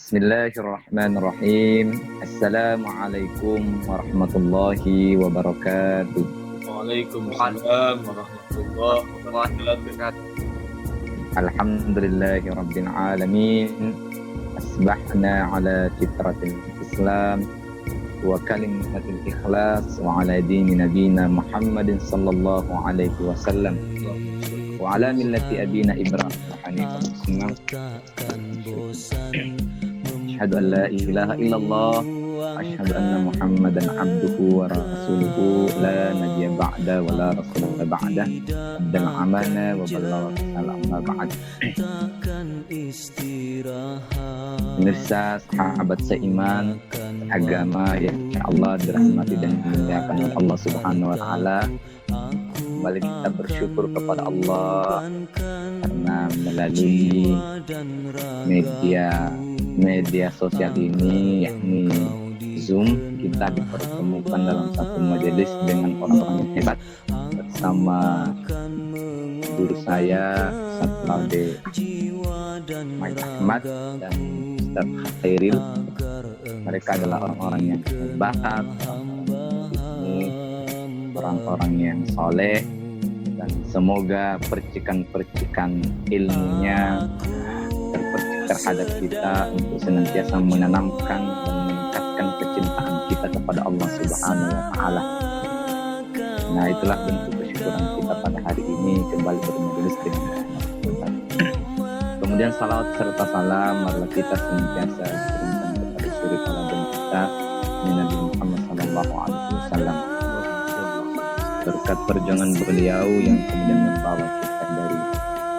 Bismillahirrahmanirrahim. Assalamualaikum warahmatullahi wabarakatuh. Waalaikumsalam warahmatullahi wabarakatuh. Alhamdulillahi rabbil alamin. Asbahna ala fitratil Islam wa kalimatil ikhlas wa ala dini nabina Muhammadin sallallahu alaihi wasallam wa ala millati abina Ibrahim hanifan musliman. Asyhadu an la ilaha illallah wa asyhadu anna Muhammadan abduhu wa rasuluhu la nabiyya ba'da wa la rasula ba'da dan amana wa ballagha amma ba'd. Pemirsa sahabat seiman agama yang Allah dirahmati dan dimuliakan oleh Allah Subhanahu wa taala, kembali kita bersyukur kepada Allah karena melalui media sosial ini, yakni Zoom, kita dipertemukan dalam satu majelis dengan orang-orang yang hebat bersama guru saya Ustaz Laude Ahmad dan Ustaz Khairil. Mereka adalah orang-orang yang hebat, orang-orang yang soleh, dan semoga percikan-percikan ilmunya terpercik terhadap kita untuk senantiasa menanamkan dan meningkatkan kecintaan kita kepada Allah Subhanahu wa taala. Nah, itulah bentuk kesyukuran kita pada hari ini kembali bermajelis dengan Allah. Kemudian salawat serta salam marilah kita senantiasa diberikan kepada suri teladan kita Nabi Muhammad sallallahu alaihi wasallam. Berkat perjuangan beliau yang kemudian membawa kita dari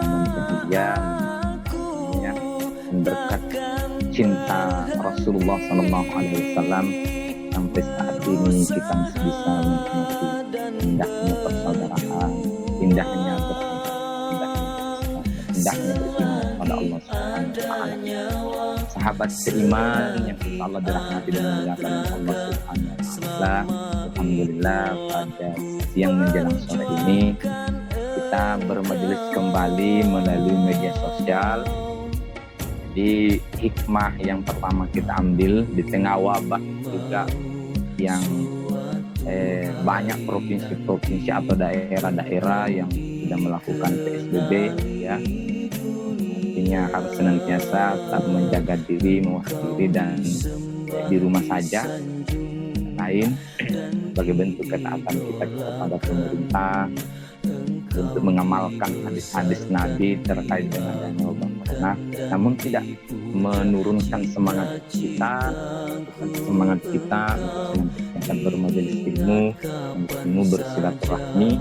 zaman jahiliyah, berkat cinta Rasulullah sallallahu alaihi wasallam sampai saat ini kita masih bisa menikmati indahnya persaudaraan, indahnya beriman kepada Allah Subhanahu wa taala. Sahabat seiman yang Allah dirahmati dan dimuliakan oleh Allah Subhanahu wa taala. Alhamdulillah pada siang menjelang sore ini kita bermajelis kembali melalui media sosial. Di hikmah yang pertama kita ambil di tengah wabah juga yang banyak provinsi-provinsi atau daerah-daerah yang sudah melakukan PSBB, ya, artinya harus senantiasa tetap menjaga diri, mawas diri dan di rumah saja. Lain sebagai bentuk ketaatan kita kepada pemerintah untuk mengamalkan hadis-hadis Nabi terkait dengan wabah corona, namun tidak menurunkan semangat kita untuk senantiasa bermajelis ilmu bersilaturahmi,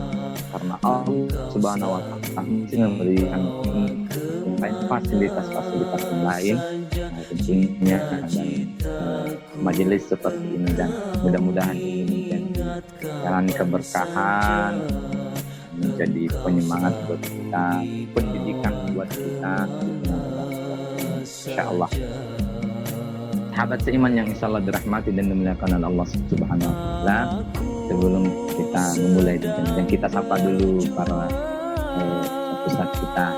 karena Allah Subhanahu wa taala memberikan fasilitas-fasilitas yang lain, tentunya dan majelis seperti ini, dan mudah-mudahan ini menjadi jalan keberkahan, menjadi penyemangat buat kita, pendidikan buat kita, insyaallah. Sahabat seiman yang insyaallah dirahmati dan dimuliakan oleh Allah Subhanahu wa taala, sebelum kita memulai dan kita sapa dulu para ustaz kita.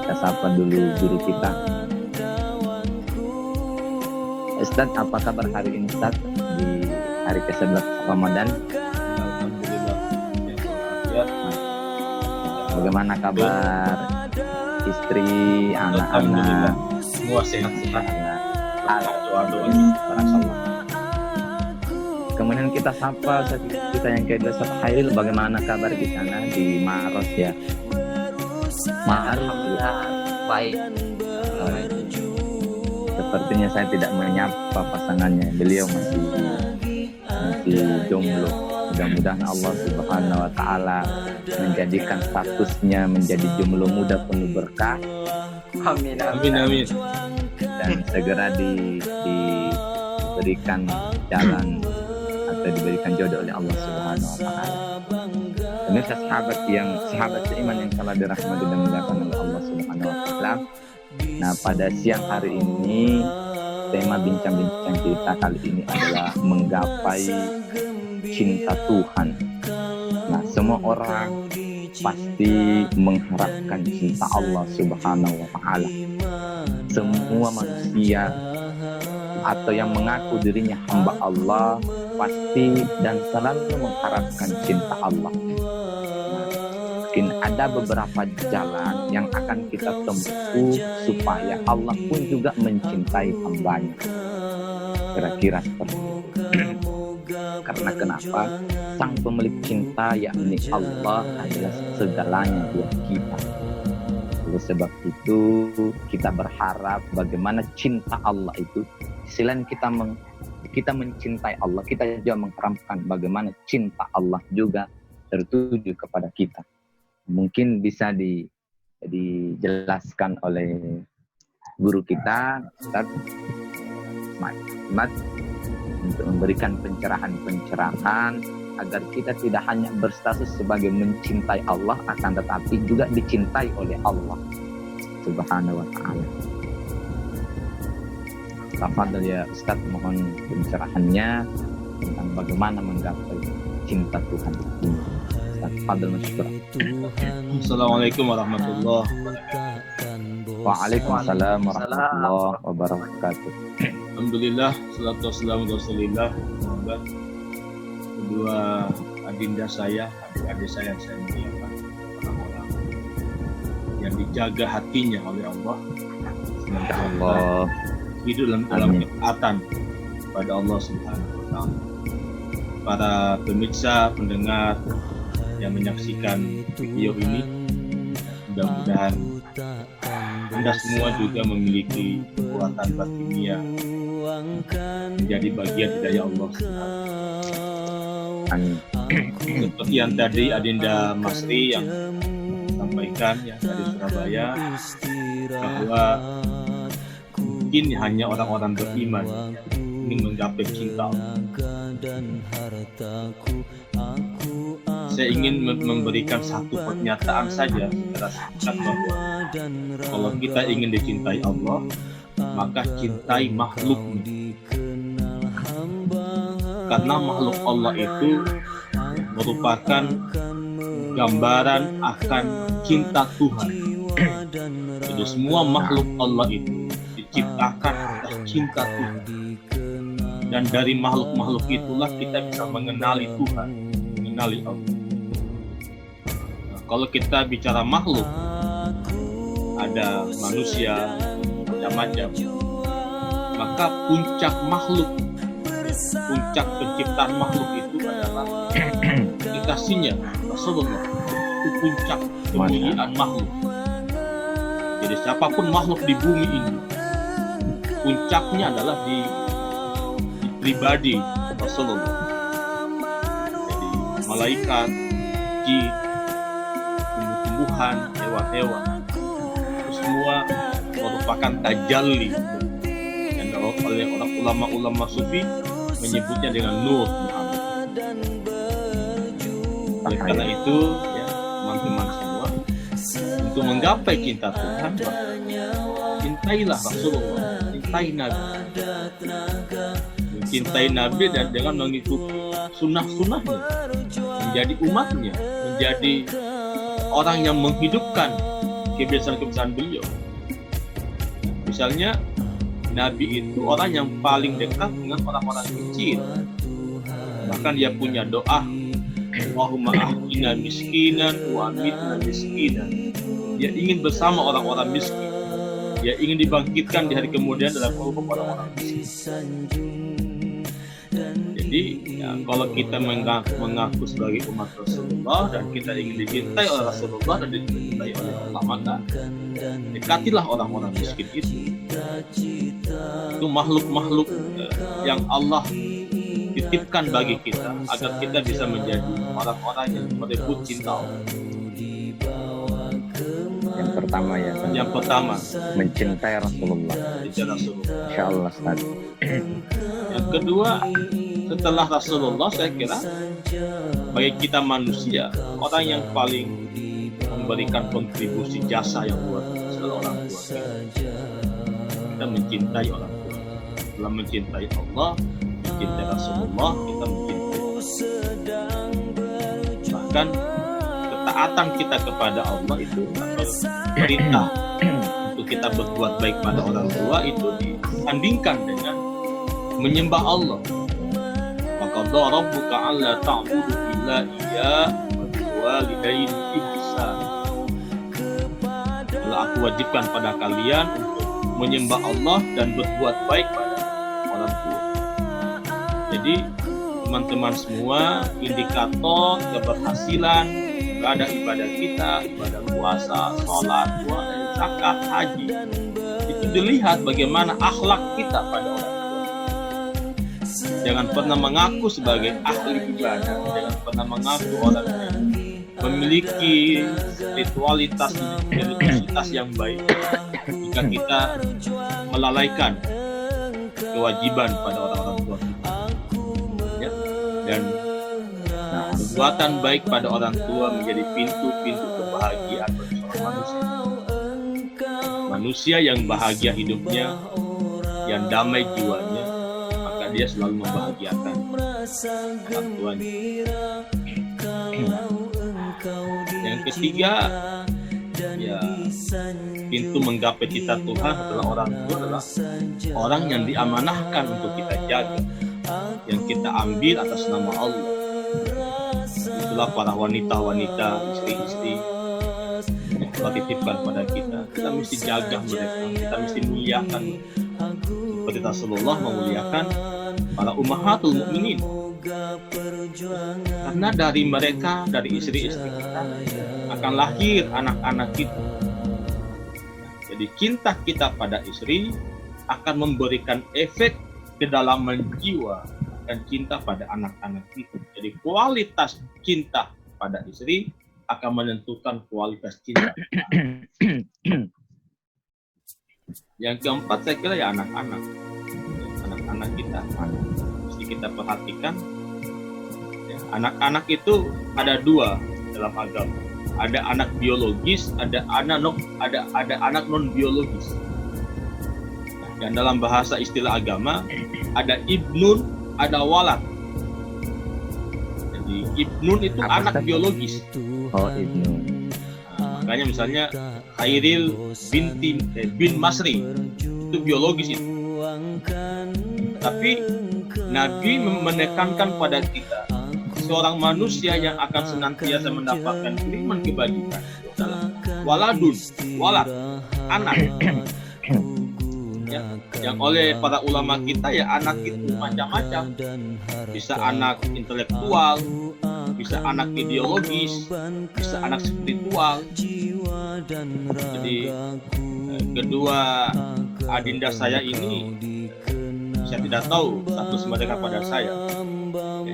Kita sapa dulu guru kita. Ustaz, apa kabar hari ini Ustaz di hari ke-11 Ramadan? Bagaimana kabar istri, anak-anak? Semua sehat-sehat. Kemudian kita sapa kita yang kedua, Ustaz Khairil. Bagaimana kabar di sana di Maros, ya? Alhamdulillah baik. Sepertinya saya tidak menyapa pasangannya. Beliau masih jomblo. Mudah-mudahan Allah Subhanahu wa taala menjadikan statusnya menjadi jomblo muda penuh berkah. Amin. Dan segera diberikan jalan atau diberikan jodoh oleh Allah Subhanahu wa taala. Pemirsa sahabat seiman yang telah dirahmati dan dimuliakan oleh Allah Subhanahu wa taala. Nah, pada siang hari ini tema bincang-bincang kita kali ini adalah menggapai cinta Tuhan. Nah, semua orang pasti mengharapkan cinta Allah Subhanahu wa Ta'ala. Semua manusia atau yang mengaku dirinya hamba Allah pasti dan selalu mengharapkan cinta Allah. Mungkin ada beberapa jalan yang akan kita tempuh supaya Allah pun juga mencintai hambanya. Kira-kira seperti itu. Karena kenapa? Sang pemilik cinta yakni Allah adalah segalanya buat kita. Oleh sebab itu kita berharap bagaimana cinta Allah itu, selain kita mencintai Allah, kita juga mengharapkan bagaimana cinta Allah juga tertuju kepada kita. Mungkin bisa dijelaskan oleh guru kita, Ustaz Ahmad, untuk memberikan pencerahan agar kita tidak hanya berstatus sebagai mencintai Allah, akan tetapi juga dicintai oleh Allah Subhanahu wa Ta'ala. Tafadhol ya Ustaz, mohon pencerahannya tentang bagaimana menggapai cinta Tuhan ini. Ustaz, tafadhol masykur. Assalamualaikum warahmatullahi wabarakatuh. Waalaikumsalam warahmatullahi wabarakatuh. Alhamdulillah, salatu wassalamu ala Rasulillah Muhammad. Kedua adinda saya, adik-adik saya muliakan, orang-orang yang dijaga hatinya oleh Allah, Allah hidup dalam ketaatan pada Allah Subhanahu wa Ta'ala. Para pemirsa, pendengar yang menyaksikan video ini, mudah-mudahan Anda semua juga memiliki kekuatan batiniah menjadi bagian hidayah Allah. Amin. Seperti yang tadi Adinda Masri yang sampaikan yang dari Surabaya, bahwa mungkin hanya orang-orang beriman ingin menggapai cinta Allah. Saya ingin memberikan satu pernyataan saja secara singkat, bahwa kalau kita ingin dicintai Allah, maka cintai makhluknya. Karena makhluk Allah itu merupakan gambaran akan cinta Tuhan. Jadi semua makhluk Allah itu diciptakan atas cinta Tuhan. Dan dari makhluk-makhluk itulah kita bisa mengenali Tuhan, mengenali Allah. Nah, kalau kita bicara makhluk, ada manusia, macam-macam. Maka puncak penciptaan makhluk itu adalah dikasihnya Rasulullah. Itu puncak kemuliaan makhluk. Jadi siapapun makhluk di bumi ini, puncaknya adalah di pribadi Rasulullah. Jadi malaikat, jin, tumbuh-tumbuhan, hewan-hewan, itu semua merupakan tajalli, dan oleh orang ulama-ulama sufi menyebutnya dengan Nur Muhammad. Oleh karena itu, ya teman-teman semua, untuk menggapai cinta Tuhan, cintailah Rasulullah, cintai Nabi, mencintai Nabi dan dengan mengikuti sunnah-sunnahnya, menjadi umatnya, menjadi orang yang menghidupkan kebiasaan-kebiasaan beliau. Misalnya Nabi itu orang yang paling dekat dengan orang-orang kecil. Bahkan dia punya doa, Allahumma ahdina miskinan wa amitna miskinan. Dia ingin bersama orang-orang miskin. Dia ingin dibangkitkan di hari kemudian dalam kelompok orang-orang miskin. Jadi ya, kalau kita mengaku sebagai umat Rasulullah dan kita ingin dicintai oleh Rasulullah dan dicintai oleh Allah, maka dekatilah orang-orang miskin itu. Itu makhluk-makhluk yang Allah titipkan bagi kita agar kita bisa menjadi orang-orang yang berebut cinta Allah. Yang pertama mencintai Rasulullah. Insyaallah Ustaz. Yang kedua, setelah Rasulullah, saya kira bagi kita manusia, orang yang paling memberikan kontribusi jasa yang luar biasa adalah orang tua kita. Kita mencintai orang tua. Setelah mencintai Allah, mencintai Rasulullah, kita mencintai Allah. Bahkan ketaatan kita kepada Allah itu, atau perintah untuk kita berbuat baik pada orang tua itu disandingkan dengan menyembah Allah. Maka rabbuka alla ta'budu illa iyyah wa bil walidaini ihsan. Telah aku wajibkan pada kalian untuk menyembah Allah dan berbuat baik pada orang tua. Jadi teman-teman semua, indikator keberhasilan ibadah kita, ibadah puasa, sholat, puasa, zakat, haji, itu dilihat bagaimana akhlak kita pada orang tua. Jangan pernah mengaku sebagai ahli ibadah, jangan pernah mengaku orang yang memiliki spiritualitas yang baik jika kita melalaikan kewajiban pada orang-orang tua kita. Ya. Dan perbuatan baik pada orang tua menjadi pintu-pintu kebahagiaan bagi seorang manusia. Manusia yang bahagia hidupnya, yang damai jiwanya, maka dia selalu membahagiakan orang tuanya. Yang ketiga, ya, pintu menggapai cita Tuhan adalah orang tua, adalah orang yang diamanahkan untuk kita jaga, yang kita ambil atas nama Allah. Itulah para wanita-wanita, istri-istri yang Allah titipkan pada kita. Kita mesti jaga mereka, kita mesti muliakan. Seperti Rasulullah memuliakan para ummahatul mukminin. Karena dari mereka, dari istri-istri kita akan lahir anak-anak kita. Jadi cinta kita pada istri akan memberikan efek kedalaman jiwa dan cinta pada anak-anak kita. Jadi kualitas cinta pada istri akan menentukan kualitas cinta. Yang keempat saya kira ya anak-anak. Anak-anak kita mesti kita perhatikan. Ya, anak-anak itu ada dua dalam agama. Ada anak biologis, ada anak non biologis. Dan dalam bahasa istilah agama ada ibnun, ada walad. Jadi ibnun itu apa anak biologis. Oh, ibnun. Makanya misalnya Khairil bin Masri itu biologis itu. Tapi Nabi menekankan pada kita seorang manusia yang akan senantiasa mendapatkan kiriman kebajikan adalah walad, anak. Ya, yang oleh para ulama kita ya anak itu macam-macam. Bisa anak intelektual, bisa anak ideologis, bisa anak spiritual. Jadi kedua adinda saya ini saya tidak tahu status mereka pada saya.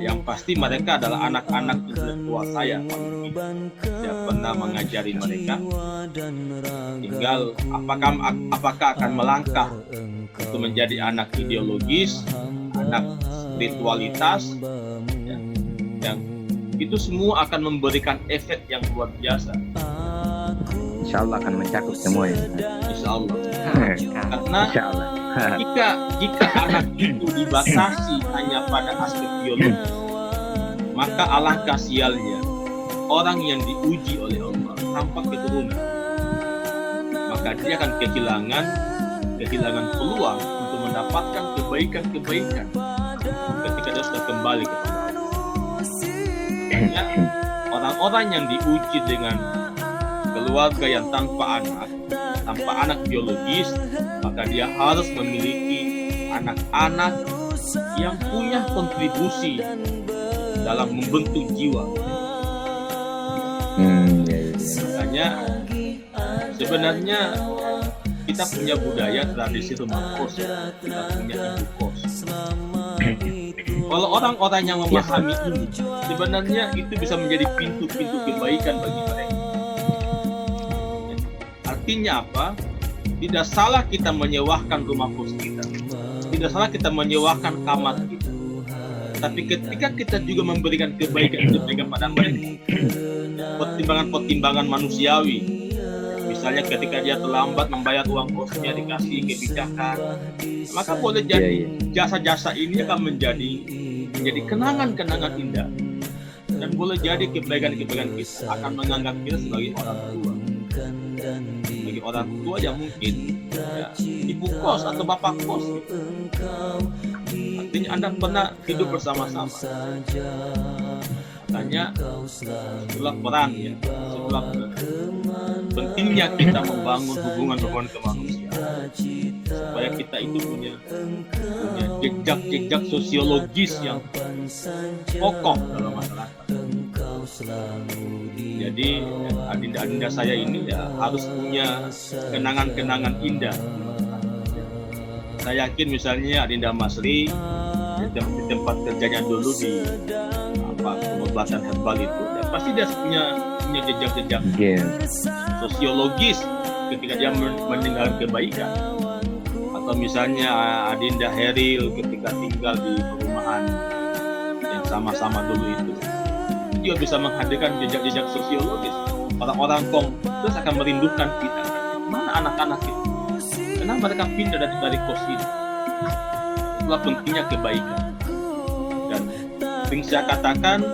Yang pasti mereka adalah anak-anak intelektual saya. Saya pernah mengajari mereka. Tinggal apakah akan melangkah untuk menjadi anak ideologis, anak spiritualitas, ya, yang itu semua akan memberikan efek yang luar biasa. Insya Allah akan mencakup semua ya. Insya Allah. Karena Insya Allah. jika anak itu dibatasi hanya pada aspek biologi, maka alangkah sialnya orang yang diuji oleh Allah tanpa keturunan. Maka dia akan kehilangan peluang untuk mendapatkan kebaikan-kebaikan ketika dia sudah kembali kepada Allah. Ya, orang-orang yang diuji dengan keluarga yang tanpa anak biologis, maka dia harus memiliki anak-anak yang punya kontribusi dalam membentuk jiwa. Makanya sebenarnya kita punya budaya tradisi rumah kos, kita punya ibu kos. Kalau orang-orang yang memahami ini, sebenarnya itu bisa menjadi pintu-pintu kebaikan bagi mereka. Artinya apa? Tidak salah kita menyewakan rumah kos kita, tidak salah kita menyewakan kamar kita. Tapi ketika kita juga memberikan kebaikan pada mereka, pertimbangan manusiawi, misalnya ketika dia terlambat membayar uang kosnya dikasih kebijakan, maka boleh jadi jasa-jasa ini akan menjadi kenangan-kenangan indah. dan boleh jadi kebaikan-kebaikan kita akan menganggap kita sebagai orang tua, sebagai orang tua yang mungkin ya, ibu kos atau bapak kos gitu. Artinya Anda pernah hidup bersama-sama. Makanya itulah peran ya, itulah pentingnya kita membangun hubungan kemanusiaan supaya kita itu punya jejak sosiologis yang kokoh dalam masyarakat. Jadi adinda-adinda saya ini ya harus punya kenangan-kenangan indah. Saya yakin misalnya Adinda Masri di tempat kerjanya dulu di pengobatan herbal itu, ya pasti dia punya jejak-jejak sosiologis ketika dia meninggalkan kebaikan. Atau misalnya Adinda Heril ketika tinggal di perumahan yang sama-sama dulu itu, dia bisa menghadirkan jejak-jejak sosiologis. Orang-orang terus akan merindukan kita. Mana anak-anak itu? Karena mereka pindah dari kos ini. Itulah pentingnya kebaikan. Dan sering saya katakan,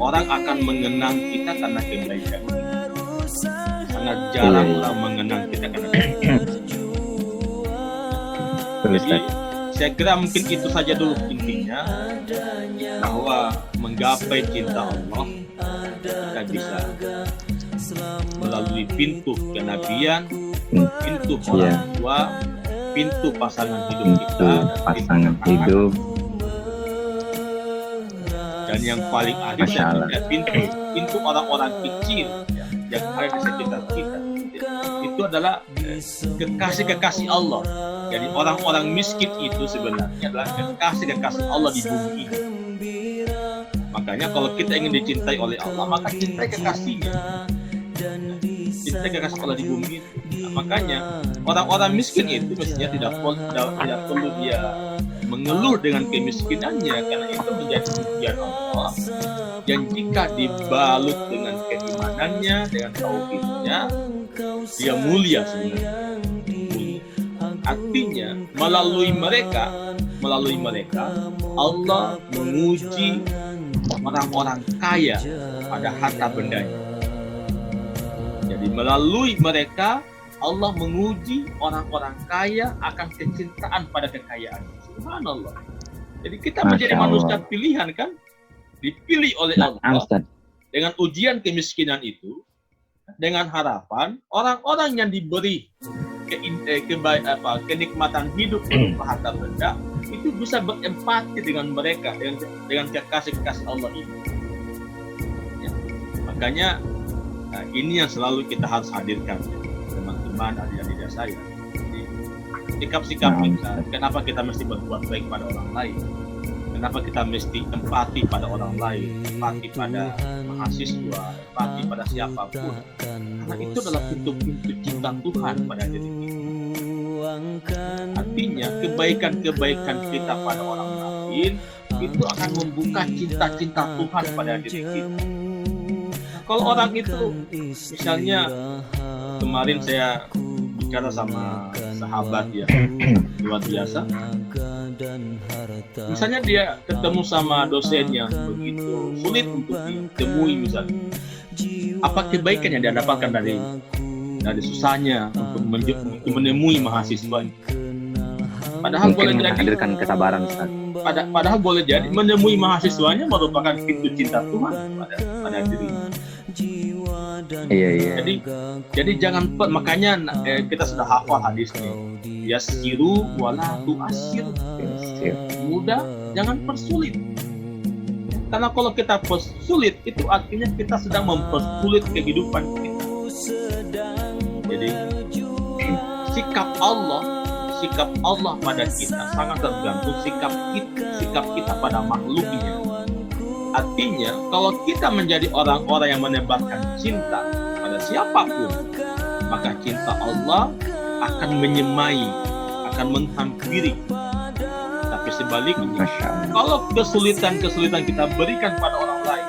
orang akan mengenang kita karena kebaikan. Sangat jarang orang mengenang kita karena kebaikan. Jadi saya kira mungkin itu saja dulu intinya, bahwa menggapai cinta Allah kita bisa melalui pintu kenabian, pintu orang tua, pintu pasangan hidup kita, hidup, dan yang paling akhir adalah pintu orang-orang kecil yang ada di sekitar kita. Itu adalah kekasih-kekasih Allah. Jadi orang-orang miskin itu sebenarnya adalah kekasih-kekasih Allah di bumi ini. Makanya kalau kita ingin dicintai oleh Allah, maka cintai kekasihnya. Cintai kekasih Allah di bumi ini. Nah, makanya orang-orang miskin itu mestinya tidak perlu dia mengeluh dengan kemiskinannya, karena itu menjadi ujian Allah. Dan jika dibalut dengan keimanannya, dengan tauhidnya, dia mulia sebenarnya. Artinya melalui mereka Allah menguji orang-orang kaya pada harta bendanya. Jadi melalui mereka Allah menguji orang-orang kaya akan kecintaan pada kekayaan. Subhanallah. Jadi kita menjadi manusia pilihan kan, dipilih oleh Allah dengan ujian kemiskinan itu, dengan harapan orang-orang yang diberi kenikmatan hidup berupa harta benda itu bisa berempati dengan mereka, dengan kekasih-kekasih Allah ini. Ya. Makanya ini yang selalu kita harus hadirkan, teman-teman, adik-adik saya. Jadi, sikap-sikap kita, kenapa kita mesti berbuat baik pada orang lain? Kenapa kita mesti empati pada orang lain, empati pada mahasiswa, empati pada siapapun? Karena itu adalah pintu-pintu cinta Tuhan pada diri kita. Artinya kebaikan-kebaikan kita pada orang lain itu akan membuka cinta-cinta Tuhan pada diri kita. Kalau orang itu, misalnya kemarin saya bicara sama sahabat ya, luar biasa. Misalnya dia ketemu sama dosen yang begitu sulit untuk ditemui misalnya. Apa kebaikan yang dia dapatkan dari susahnya untuk menemui mahasiswa? Padahal boleh jadi menghadirkan kesabaran, Ustaz. Padahal boleh jadi menemui mahasiswanya merupakan pintu cinta Tuhan pada dirinya. Iya. Jadi jangan, makanya kita sudah hafal hadisnya. Yassiru wala tu'assir. Mudah, jangan persulit. Karena kalau kita persulit, itu artinya kita sedang mempersulit kehidupan kita. Jadi sikap Allah pada kita sangat tergantung sikap kita pada makhluknya. Artinya kalau kita menjadi orang-orang yang menebarkan cinta pada siapapun, maka cinta Allah akan menyemai, akan menghampiri. Tapi sebaliknya, kalau kesulitan kita berikan pada orang lain,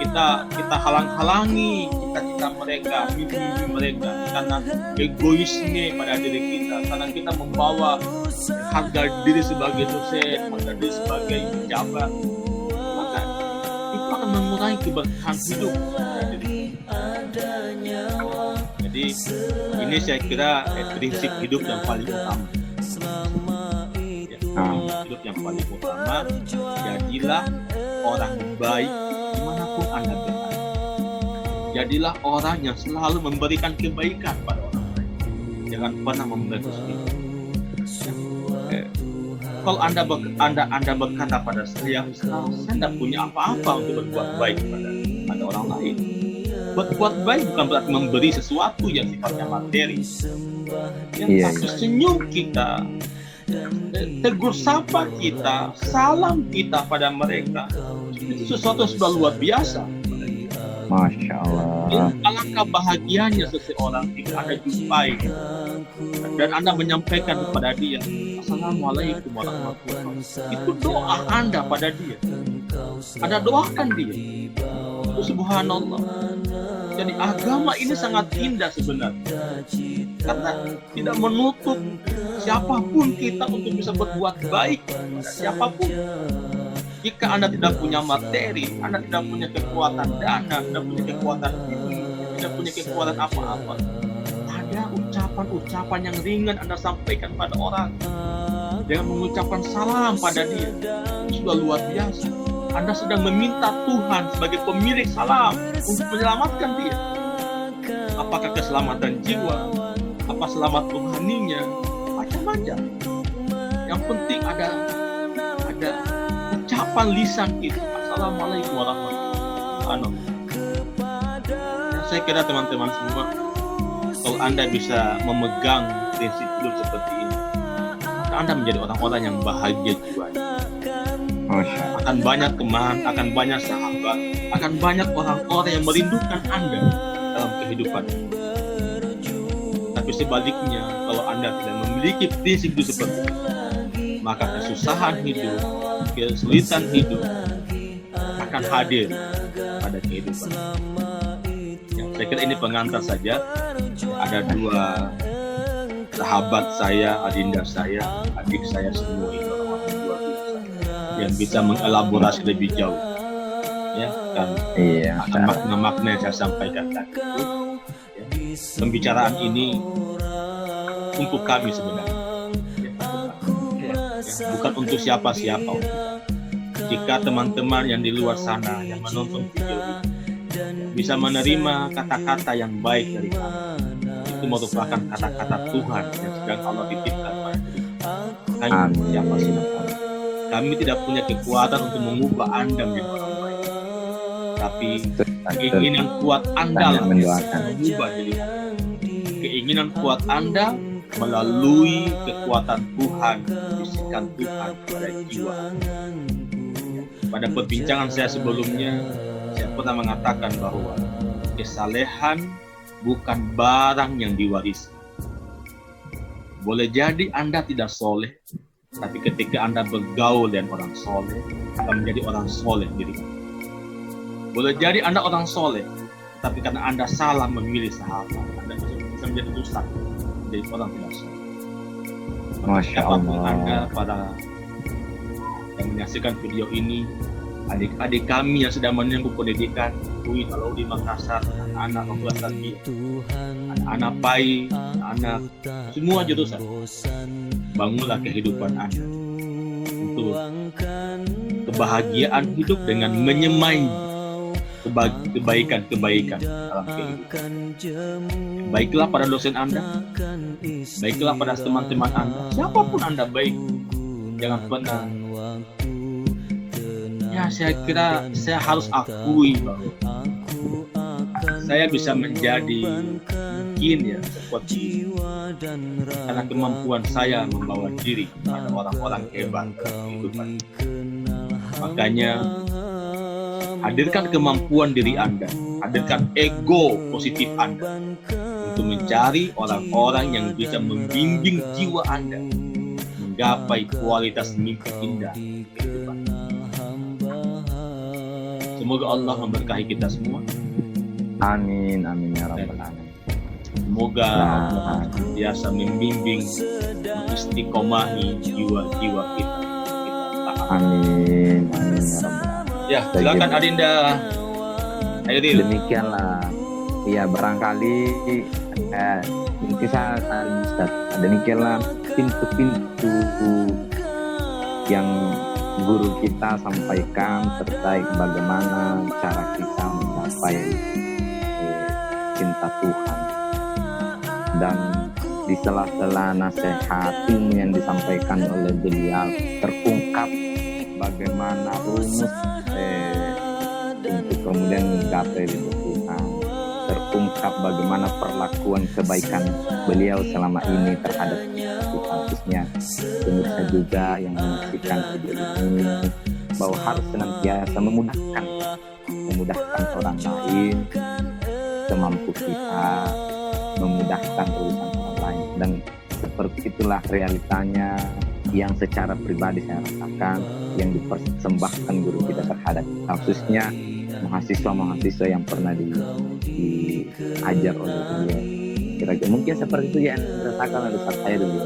kita halang-halangi cita-cita mereka, mimpi mereka, karena egoisme pada diri kita, karena kita membawa harga diri sebagai dosen, harga diri sebagai pejabat, maka itu mengurangi keberkahan hidup. Jadi ini saya kira prinsip hidup yang paling utama. Hidup yang paling utama, jadilah orang baik dimanapun Anda berada. Jadilah orang yang selalu memberikan kebaikan pada orang lain. Jangan pernah memberi kesulitan. Kalau Anda berkata pada saya tidak punya apa-apa untuk berbuat baik pada orang lain. Berbuat baik bukan berarti memberi sesuatu yang sifatnya materi. Tapi senyum kita, tegur sapa kita, salam kita pada mereka, itu sesuatu yang sudah luar biasa. Masya Allah. Alangkah bahagianya seseorang jika Anda jumpai dan Anda menyampaikan kepada dia, Assalamualaikum warahmatullahi wabarakatuh. Itu doa Anda pada dia. Anda doakan dia. Itu subhanallah. Jadi agama ini sangat indah sebenarnya. Karena tidak menutup siapapun kita untuk bisa berbuat baik kepada siapapun. Jika Anda tidak punya materi, Anda tidak punya kekuatan dana, tidak punya kekuatan ilmu, tidak punya kekuatan apa-apa, ada ucapan-ucapan yang ringan Anda sampaikan pada orang. Dengan mengucapkan salam pada dia, itu sudah luar biasa. Anda sedang meminta Tuhan sebagai pemilik salam untuk menyelamatkan dia. Apakah keselamatan jiwa, apa selamat rohaninya, macam-macam. Yang penting ada ucapan lisan kita. Assalamualaikum warahmatullahi wabarakatuh. Saya kira teman-teman semua, kalau Anda bisa memegang prinsip hidup seperti ini, maka Anda menjadi orang-orang yang bahagia jiwanya. Akan banyak teman, akan banyak sahabat, akan banyak orang-orang yang merindukan Anda dalam kehidupan. Tapi sebaliknya, kalau Anda tidak memiliki prinsip hidup seperti ini, maka kesusahan hidup, kesulitan hidup akan hadir pada kehidupan. Ya, saya kira ini pengantar saja. Ada dua sahabat saya, adinda saya, adik saya semua ini orang-orang luar biasa yang bisa mengelaborasi lebih jauh. Ya, kan? Makna-makna yang saya sampaikan tadi itu, ya, pembicaraan ini untuk kami sebenarnya. Bukan untuk siapa-siapa. Jika teman-teman yang di luar sana yang menonton video ini bisa menerima kata-kata yang baik dari kami, itu merupakan kata-kata Tuhan yang sedang Allah titipkan pada diri kami. Kami tidak punya kekuatan untuk mengubah Anda menjadi orang baik, tapi keinginan kuat Anda yang mengubah diri. Keinginan kuat Anda melalui kekuatan Tuhan, bisikan Tuhan pada jiwa. Pada perbincangan saya sebelumnya, saya pernah mengatakan bahwa kesalehan bukan barang yang diwarisi. Boleh jadi Anda tidak soleh, tapi ketika Anda bergaul dengan orang soleh, akan menjadi orang soleh diri Anda. Boleh jadi Anda orang soleh, tapi karena Anda salah memilih sahabat, Anda bisa menjadi rusak, jadi orang tidak soleh. Masya Allah. Anda para yang menyaksikan video ini, adik-adik kami yang sedang menempuh pendidikan, kalau di Makassar, anak-anak membuat tadi, anak-anak pai, anak semua jurusan, bangunlah kehidupan Anda untuk kebahagiaan hidup dengan menyemai kebaikan-kebaikan dalam kehidupan. Baiklah pada dosen Anda, baiklah pada teman-teman Anda, siapapun Anda baik, jangan pernah. Ya, saya kira saya harus akui bahwa saya bisa menjadi mungkin ya seperti karena kemampuan saya membawa diri pada orang-orang hebat kehidupan. Makanya hadirkan kemampuan diri Anda, hadirkan ego positif Anda untuk mencari orang-orang yang bisa membimbing jiwa Anda menggapai kualitas mimpi indah kehidupan. Semoga Allah memberkahi kita semua. Amin, amin ya rabbal alamin. Semoga Allah biasa membimbing, mengistiqomahi jiwa-jiwa kita. Amin, amin ya rabbal alamin. Ya, silakan Adinda. Airil. Demikianlah. Ya, barangkali mungkin saya Ustaz. Demikianlah pintu-pintu yang guru kita sampaikan terkait bagaimana cara kita mencapai cinta Tuhan. Dan di sela-sela nasihat ilmu yang disampaikan oleh beliau terungkap bagaimana rumus untuk kemudian menggapai ridho Tuhan, terungkap bagaimana perlakuan kebaikan beliau selama ini terhadap kita, khususnya pemirsa juga yang menyaksikan video ini, bahwa harus senantiasa memudahkan orang lain semampu kita, memudahkan urusan orang lain. Dan seperti itulah realitanya yang secara pribadi saya rasakan yang dipersembahkan guru kita terhadap kita, khususnya mahasiswa-mahasiswa yang pernah diajar oleh beliau. Kira-kira mungkin seperti itu yang dirasakan oleh Ustaz Khairul.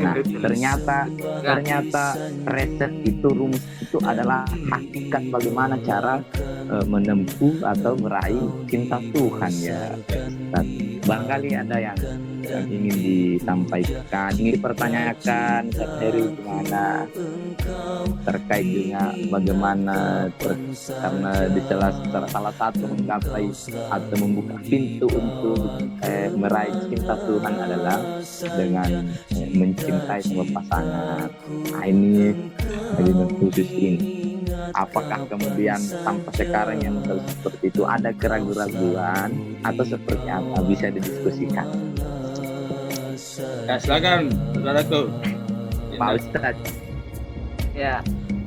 Nah, ternyata resep itu, rumus itu adalah hakikat bagaimana cara menempuh atau meraih cinta Tuhan, ya Ustaz. Barangkali ada yang ingin disampaikan, ingin dipertanyakan, Ustaz Heri gimana terkait dengan bagaimana karena di salah satu menggapai atau membuka pintu untuk meraih cinta Tuhan adalah dengan mencintai sebuah pasangan. Nah, ini khusus ini. Apakah kemudian sampai sekarang yang seperti itu ada keraguan-raguan atau seperti apa, bisa didiskusikan? Ya, silakan saudaraku Pak Ustaz. Ya,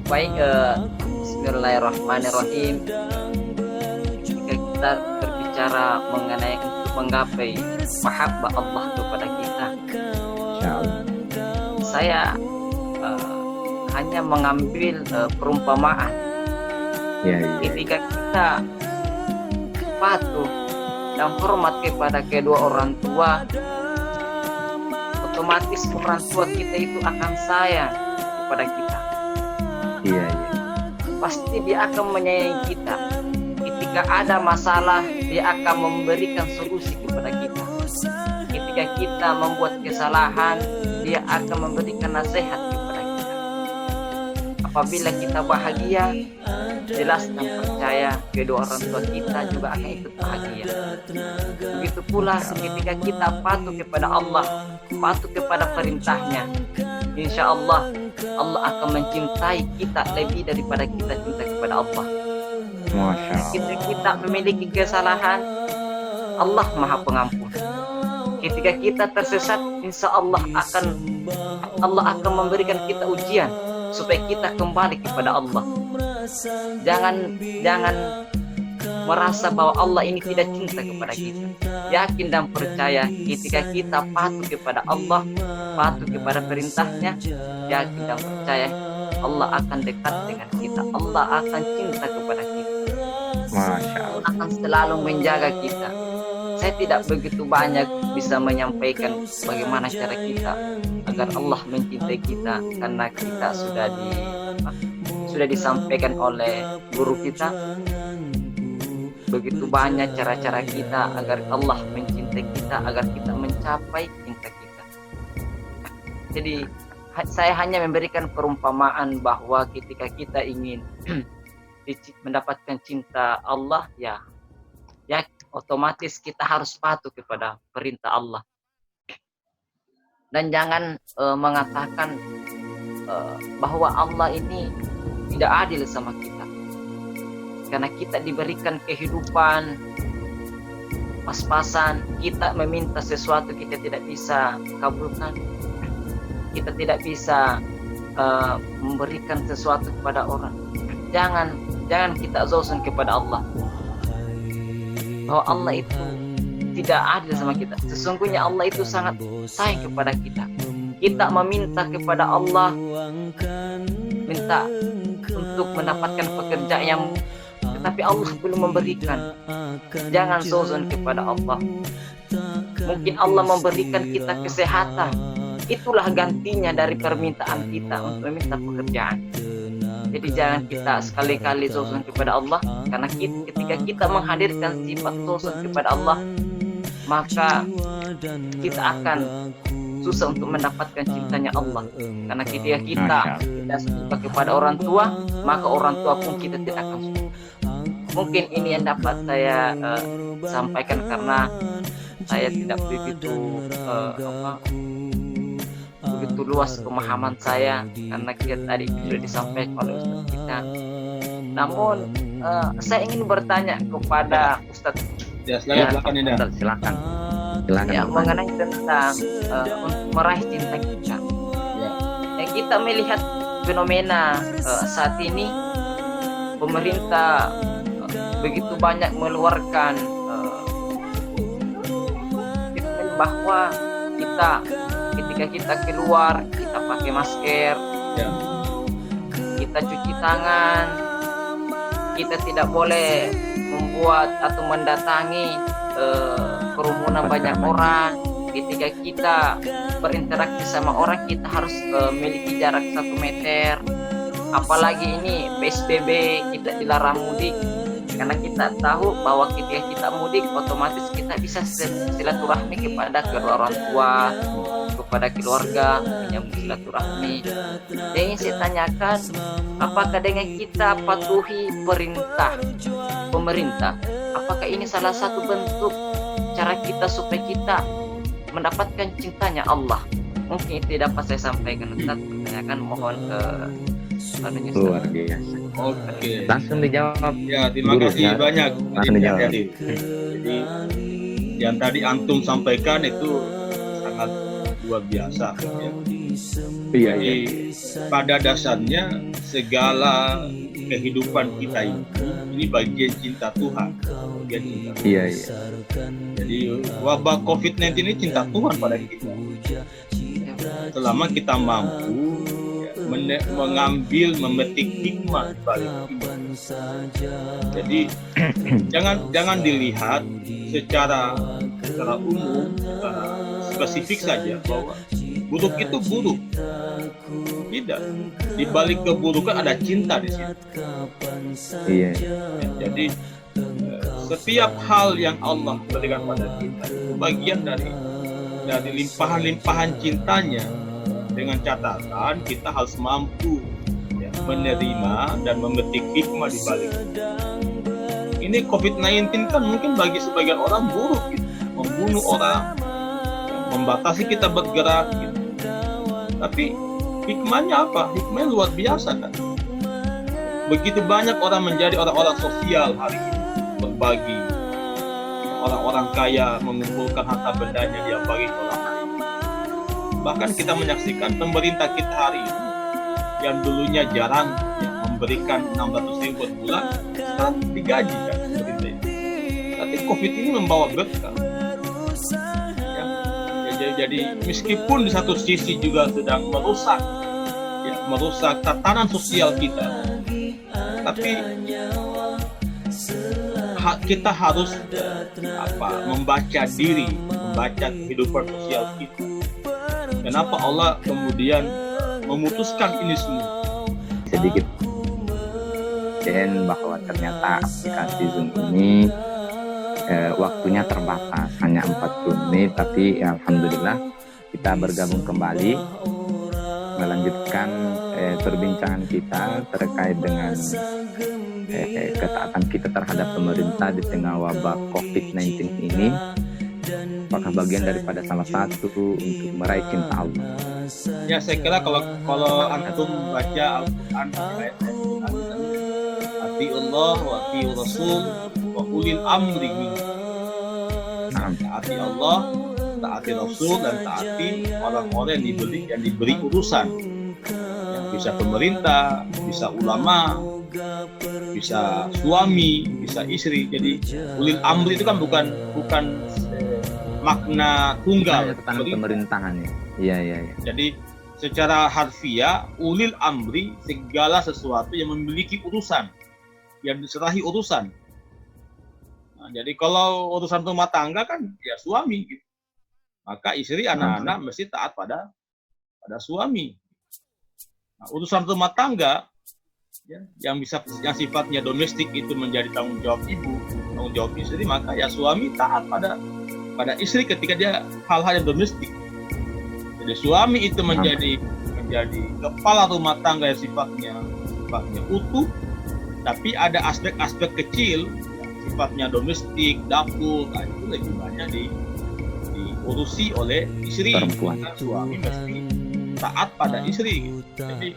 baik. Bismillahirrahmanirrahim. Jika kita berbicara mengenai untuk menggapai mahabbah Allah kepada kita, saya hanya mengambil perumpamaan. Ketika kita patuh dan hormat kepada kedua orang tua, otomatis orang tua kita itu akan sayang kepada kita. Pasti dia akan menyayangi kita. Ketika ada masalah, dia akan memberikan solusi kepada kita. Ketika kita membuat kesalahan, dia akan memberikan nasihat kepada kita. Apabila kita bahagia, jelas dan percaya kedua orang tua kita juga akan ikut bahagia. Begitu pula ketika kita patuh kepada Allah, patuh kepada perintahnya, insya Allah Allah akan mencintai kita lebih daripada kita cinta kepada Allah. Ketika kita memiliki kesalahan, Allah Maha Pengampun. Ketika kita tersesat, insya Allah akan memberikan kita ujian supaya kita kembali kepada Allah. Jangan merasa bahwa Allah ini tidak cinta kepada kita. Yakin dan percaya ketika kita patuh kepada Allah, patuh kepada perintahnya, yakin dan percaya Allah akan dekat dengan kita. Allah akan cinta kepada kita. Allah akan selalu menjaga kita. Saya tidak begitu banyak bisa menyampaikan bagaimana cara kita agar Allah mencintai kita, karena kita sudah disampaikan oleh guru kita. Begitu banyak cara-cara kita agar Allah mencintai kita, agar kita mencapai cinta kita. Jadi saya hanya memberikan perumpamaan bahwa ketika kita ingin mendapatkan cinta Allah, ya otomatis kita harus patuh kepada perintah Allah. Dan jangan mengatakan bahwa Allah ini tidak adil sama kita. Karena kita diberikan kehidupan pas-pasan, kita meminta sesuatu kita tidak bisa kabulkan, kita tidak bisa memberikan sesuatu kepada orang. Jangan kita zauzun kepada Allah bahwa Allah itu tidak adil sama kita. Sesungguhnya Allah itu sangat sayang kepada kita. Kita meminta kepada Allah, minta untuk mendapatkan pekerjaan yang, tetapi Allah belum memberikan. Jangan zauzun kepada Allah. Mungkin Allah memberikan kita kesehatan, itulah gantinya dari permintaan kita untuk meminta pekerjaan. Jadi jangan kita sekali-kali suzon kepada Allah, karena ketika kita menghadirkan sifat suzon kepada Allah, maka kita akan susah untuk mendapatkan cintanya Allah. Karena ketika kita tidak suka kepada orang tua, maka orang tua pun kita tidak akan suka. Mungkin ini yang dapat saya sampaikan, karena saya tidak begitu begitu luas pemahaman saya, karena kita tadi sudah disampaikan oleh Ustaz kita. Namun saya ingin bertanya kepada Ustaz. Ya, silakan Indah. Ustaz, silakan Ya, mengenai tentang meraih cinta kita. Ya. Kita melihat fenomena saat ini, pemerintah begitu banyak mengeluarkan statement bahwa ketika kita keluar, kita pakai masker, Ya. kita cuci tangan, kita tidak boleh membuat atau mendatangi kerumunan banyak orang. Ketika kita berinteraksi sama orang, kita harus memiliki jarak 1 meter. Apalagi ini PSBB, kita dilarang mudik, karena kita tahu bahwa ketika kita mudik, otomatis kita bisa silaturahmi kepada kedua orang tua, kepada keluarga, menyambung silaturahmi. Yang ingin saya tanyakan, apakah dengan kita patuhi perintah pemerintah, apakah ini salah satu bentuk cara kita supaya kita mendapatkan cintanya Allah? Mungkin itu dapat saya sampaikan, Ustaz. Pertanyakan mohon ke luar biasa. Oke. Langsung dijawab. Ya, terima Guru, kasih ya. banyak. Langsung dijawab. Jadi yang tadi antum sampaikan itu sangat luar biasa. Ya. Iya, Jadi pada dasarnya segala kehidupan kita ini bagian cinta Tuhan. Bagian cinta Tuhan. iya. Jadi wabah COVID-19 ini cinta Tuhan pada kita. Selama kita mampu mengambil, memetik hikmah di balik itu. Jadi jangan dilihat secara umum, spesifik saja bahwa buruk itu buruk. Tidak. Di balik keburukan ada cinta di situ. Iya. Jadi setiap hal yang Allah berikan pada kita itu bagian dari limpahan-limpahan cintanya, dengan catatan kita harus mampu menerima dan memetik hikmah di balik. Ini COVID-19 kan mungkin bagi sebagian orang buruk, gitu. Membunuh orang, membatasi kita bergerak, gitu. Tapi hikmahnya apa? Hikmahnya luar biasa kan. Begitu banyak orang menjadi orang-orang sosial hari ini, berbagi. Orang-orang kaya mengumpulkan harta bendanya, dia bagi ke orang lain. Bahkan kita menyaksikan pemerintah kita hari ini yang dulunya jarang memberikan 600.000 per bulan, sekarang digaji kan pemerintah ini. Tapi COVID ini membawa berkah. Jadi meskipun di satu sisi juga sedang merusak tatanan sosial kita, tapi kita harus membaca diri, membaca kehidupan sosial kita. Kenapa Allah kemudian memutuskan ini semua? Sedikit dan bahwa ternyata aplikasi Zoom ini waktunya terbatas, hanya 40 menit, tapi ya, alhamdulillah kita bergabung kembali melanjutkan perbincangan kita terkait dengan ketaatan kita terhadap pemerintah di tengah wabah COVID-19 ini. Apakah bagian daripada salah satu untuk meraih cinta Allah? Ya, saya kira kalau antum baca Al-Quran, ati Allah wa ati Rasul wa ulil amri minkum. Taati Allah, taati Rasul, dan taati orang-orang yang diberi urusan. Yang bisa pemerintah, bisa ulama, bisa suami, bisa istri. Jadi ulil amri itu kan bukan makna tunggal tentang pemerintahan ya. Iya. Jadi secara harfiah ulil amri segala sesuatu yang memiliki urusan, yang diserahi urusan. Nah, jadi kalau urusan rumah tangga kan ya suami gitu. Maka istri, anak-anak mesti taat pada suami. Nah, urusan rumah tangga ya, yang sifatnya domestik itu menjadi tanggung jawab ibu, tanggung jawab istri, maka ya suami taat pada istri ketika dia hal-hal yang domestik. Jadi suami itu menjadi kepala rumah tangga yang sifatnya utuh, tapi ada aspek-aspek kecil sifatnya domestik, dapur, itu lebih banyak diurusi oleh istri. Karena suami mesti taat pada istri. Jadi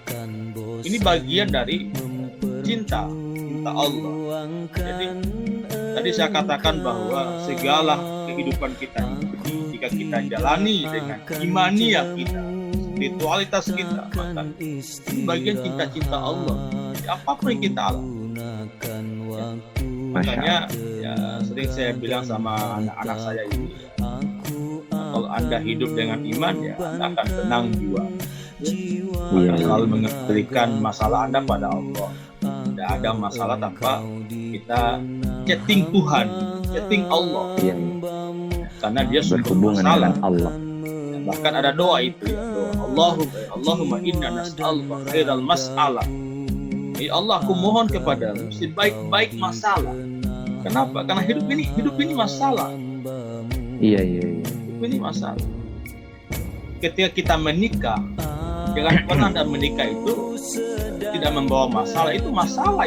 ini bagian dari cinta Allah. Jadi tadi saya katakan bahwa segala kehidupan kita ini, jika kita jalani dengan imaniah kita, spiritualitas kita, maka ini bagian cinta Allah. Jadi apapun yang kita alami, makanya ya sering saya bilang sama anak-anak saya ini, kalau Anda hidup dengan iman, ya Anda akan tenang jiwa. Anda selalu memberikan masalah Anda pada Allah. Tidak ada masalah tanpa kita chatting Tuhan, chatting Allah. Karena dia berhubungan dengan Allah. Bahkan ada doa itu, ya, doa Allahumma inna nas'aluka khairal mas'alah. Ya Allah, aku mohon kepadamu sebaik-baik masalah. Kenapa? Karena hidup ini masalah. Iya. Hidup ini masalah. Ketika kita menikah, jangan pernah Anda menikah itu tidak membawa masalah. Itu masalah.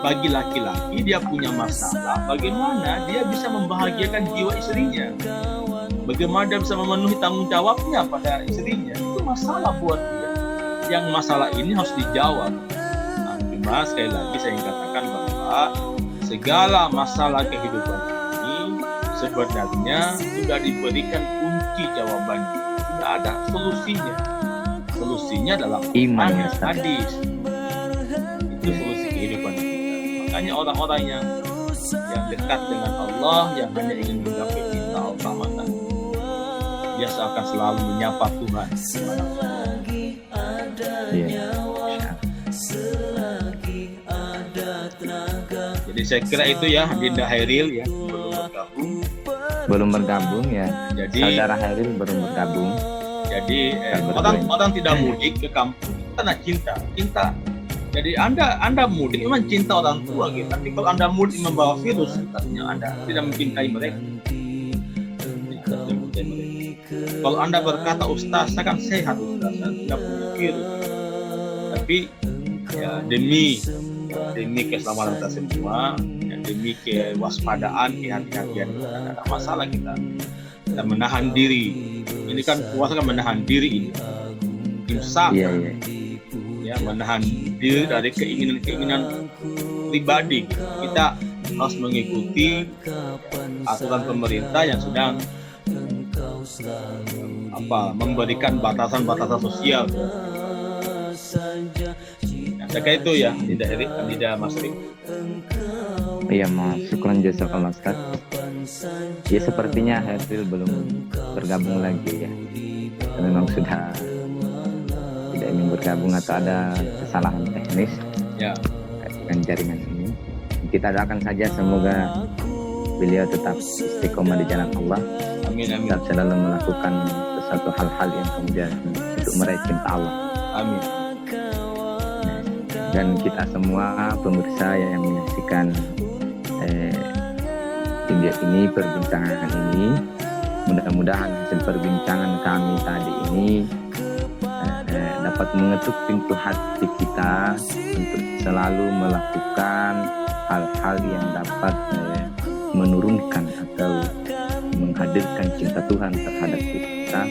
Bagi laki-laki dia punya masalah. Bagaimana dia bisa membahagiakan jiwa istrinya? Bagaimana dia bisa memenuhi tanggung jawabnya pada istrinya? Itu masalah buat dia. Yang masalah ini harus dijawab. Nah, cuma sekali lagi saya ingin katakan bahwa segala masalah kehidupan ini sebenarnya sudah diberikan kunci jawabannya. Sudah ada solusinya. Solusinya dalam iman, hadis. Itu solusi kehidupan kita. Makanya orang-orang yang dekat dengan Allah, yang hanya ingin menggapai cinta Allah, maka dia akan selalu menyapa Tuhan. Jadi saya kira itu ya, Dinda Hairil ya, belum bergabung ya. Jadi saudara Hairil belum bergabung. Jadi orang tidak mudik ke kampung karena cinta. Jadi Anda mudik memang cinta orang tua gitu. Tapi kalau Anda mudik membawa virus, artinya Anda tidak mencintai mereka. Kalau Anda berkata, Ustaz, saya kan sehat, Ustaz, saya tidak punya virus. Tapi ya demi keselamatan kita semua, ya, demi kewaspadaan, kehati-hatian kita, tidak ada masalah kita menahan diri. Ini kan puasa kan menahan diri ini. Imsak. Ya, menahan diri dari keinginan pribadi. Kita harus mengikuti aturan pemerintah yang sedang memberikan batasan-batasan sosial. Saya kira itu ya, tidak Mas Rik. Iya, Mas. Syukran jazakallah Ustaz. Ya, sepertinya Hairil belum bergabung lagi ya. Memang sudah tidak ingin bergabung atau ada kesalahan teknis ya dengan jaringan ini. Kita doakan saja semoga beliau tetap istiqomah di jalan Allah. Amin. Tetap selalu melakukan sesuatu hal-hal yang kemudian untuk meraih cinta Allah. Amin. Dan kita semua pemirsa yang menyaksikan video ini, perbincangan ini, mudah-mudahan hasil perbincangan kami tadi ini dapat mengetuk pintu hati kita untuk selalu melakukan hal-hal yang dapat menurunkan atau menghadirkan cinta Tuhan terhadap kita.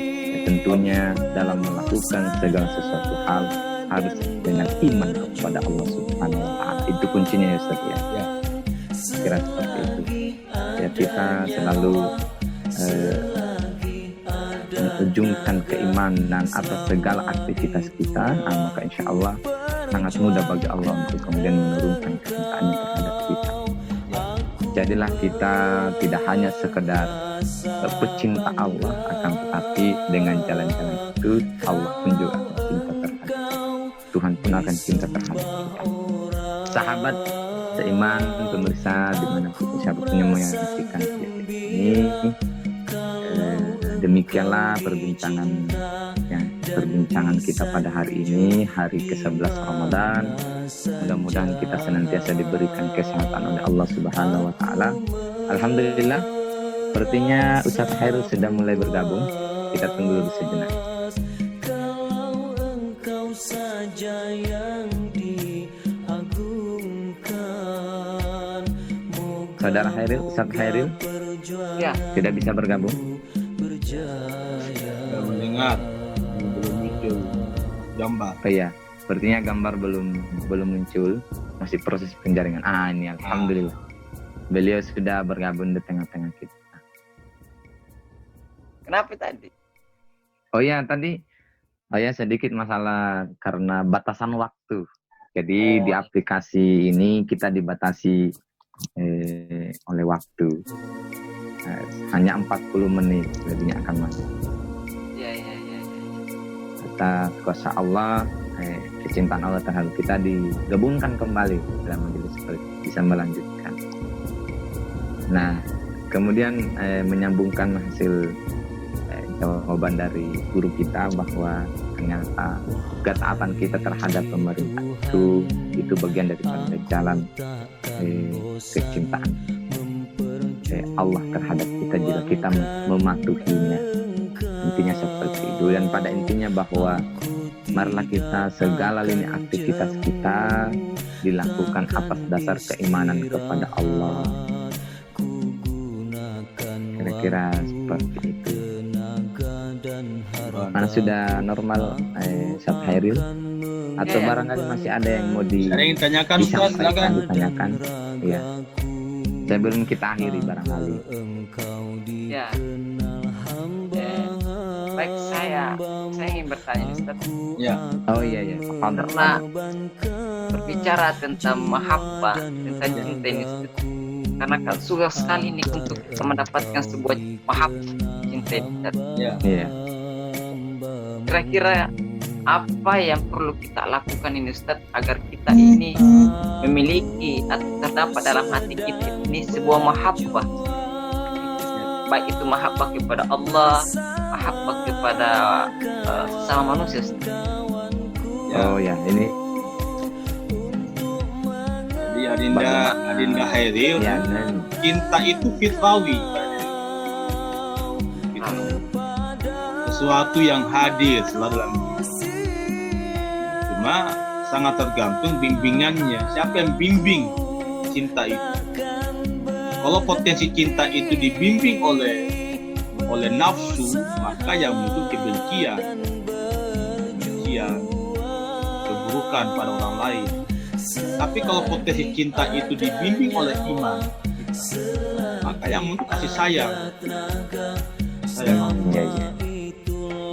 Tentunya dalam melakukan segala sesuatu hal harus dengan iman kepada Allah Subhanahu wa Ta'ala. Itu kuncinya ya Ustaz ya. Kira seperti itu. Ya, kita selalu mengujungkan keimanan atas segala aktivitas kita, maka insya Allah sangat mudah bagi Allah untuk kemudian menurunkan kecintaannya terhadap kita. Jadilah kita tidak hanya sekedar pecinta Allah, akan tetapi dengan jalan-jalan itu Allah pun juga akan cinta terhadap Tuhan pun akan cinta terhadap kita. Sahabat seiman, pemirsa dimanapun siapapun yang menyaksikan ini, demikianlah perbincangan yang perbincangan kita pada hari ini, hari ke-11 Ramadan. Mudah-mudahan kita senantiasa diberikan kesehatan oleh Allah Subhanahu wa taala. Alhamdulillah, sepertinya Ustaz Khairul sudah mulai bergabung. Kita tunggu dulu sejenak. Saudara Khairul, Ustaz Khairul, Ya, tidak bisa bergabung. Saya mendengar belum muncul gambar. Oh iya, sepertinya gambar belum muncul, masih proses penjaringan. Ini alhamdulillah. Beliau sudah bergabung di tengah-tengah kita. kenapa tadi? Oh ya, sedikit masalah karena batasan waktu. Jadi di aplikasi ini kita dibatasi oleh waktu. Hanya 40 menit, lebihnya akan masuk. Ya. Atas kuasa Allah, kecintaan Allah terhadap kita digabungkan kembali dalam majelis seperti bisa melanjutkan. Nah, kemudian menyambungkan hasil jawaban dari guru kita bahwa ternyata ketaatan kita terhadap pemerintah itu bagian daripada jalan kecintaan Allah terhadap kita jika kita mematuhinya. Intinya seperti itu, dan pada intinya bahwa marilah kita segala lini aktivitas kita dilakukan atas dasar keimanan kepada Allah. Kira-kira seperti itu. Mana sudah normal Ustaz Khairul? Atau barangkali masih ada yang mau Ada yang tanyakan Ustaz, silakan. ditanyakan? Iya. Sebelum kita akhiri barangkali. Ya. Baik, saya ingin bertanya Ustaz. Ya. Oh iya. Karena berbicara tentang mahabbah, tentang cinta ini Ustaz. Karena kan susah sekali nih untuk kita mendapatkan sebuah mahabbah cinta ini Ustaz. Ya. Iya. Kira-kira apa yang perlu kita lakukan ini Ustaz agar kita ini memiliki atau terdapat dalam hati kita ini sebuah mahabbah, baik itu mahabbah kepada Allah, mahabbah kepada sesama manusia Ustaz. Ya. Oh ya, ini Jadi Adinda Khairil, ya, dan cinta itu fitrawi. Gitu. Sesuatu yang hadir selalu dalam diri. Cuma sangat tergantung bimbingannya. Siapa yang bimbing cinta itu? Kalau potensi cinta itu dibimbing oleh nafsu, maka yang muncul kebencian, keburukan pada orang lain. Tapi kalau potensi cinta itu dibimbing oleh iman, maka yang muncul kasih sayang. iya.